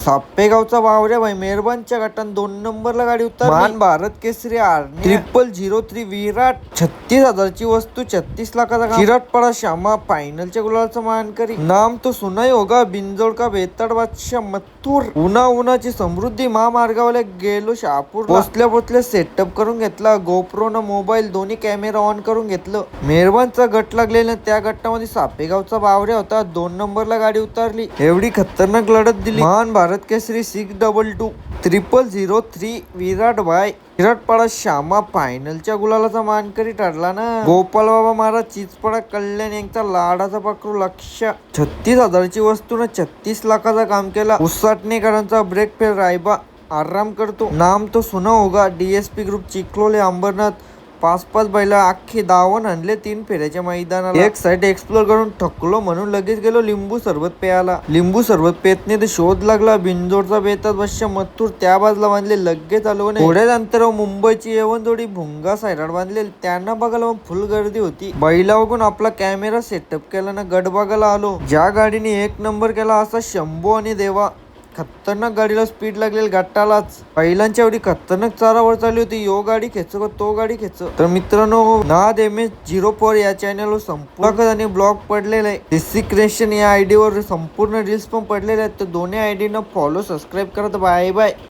सापेगावचा वावऱ्या भाई मेहरबानच्या गटान 2 नंबरला गाडी उतरली। मान भारत केसरी आर्मी 0003 विराट 36,000ची वस्तू 36 लाखाचा काम। चिराट पडा श्यामा फायनलच्या गुलालचा मानकरी। नाम तो सुनाई होगा बिंजोड का बेताड बादशाह मथुर। उन्हाची समृद्धी महामार्गावर गेलो शहापूर। पोचल्या सेटअप करून घेतला। गोप्रो न मोबाईल दोन्ही कॅमेरा ऑन करून घेतलं। मेहरबानचा गट लागलेला त्या गटामध्ये सापेगावचा वावऱ्या होता। 2 नंबरला गाडी उतरली। एवढी खतरनाक लढत दिली। मान भारत केसरी 622 0003 विराट भाई चिराटपाडा श्यामा फायनलच्या गुलालाचा मानकरी ठरला ना। गोपाल बाबा महाराज चिचपडा कल्याण यांचा लाडाचा पाखरू लक्ष 36,000ची वस्तू न 36 लाखाचा काम केला। उसाटणेकरांचा ब्रेक फेल रायबा आराम करतो। नाम तो सुना होगा डीएसपी ग्रुप चिखलोले अंबरनाथ 5 बैला अख्खे दावण आणले 3 फेऱ्याच्या मैदानाला। एक साईड एक्सप्लोर करून थकलो म्हणून लगेच गेलो लिंबू सरबत प्यायला। लिंबू सरबत पेतने तर शोध लागला बिंजोडचा बेतात बादशाह मथुर त्या बाजूला बांधले लगेच आलो नाही। थोड्याच अंतरावर मुंबईची येवन जोडी भुंगा सायराड बांधले त्यांना बघायला फुल गर्दी होती। बैला बघून आपला कॅमेरा सेटअप केला ना गड बघायला आलो। ज्या गाडीने 1 नंबर केला असा शंभू आणि देवा खतरनाक गाडीला स्पीड लागलेली गटालाच। पहिल्यांच्या एवढी खतरनाक चारावर चालली होती। यो गाडी खेच का तो गाडी खेच। तर मित्रांनो नाद MS04 या चॅनलवर संपूर्ण आणि ब्लॉग पडलेला आहे। डिस्सी क्रिएशन या आयडी वर संपूर्ण रील्स पण पडलेले आहेत। तर दोन्ही आयडी न फॉलो सबस्क्राईब करा। Bye bye.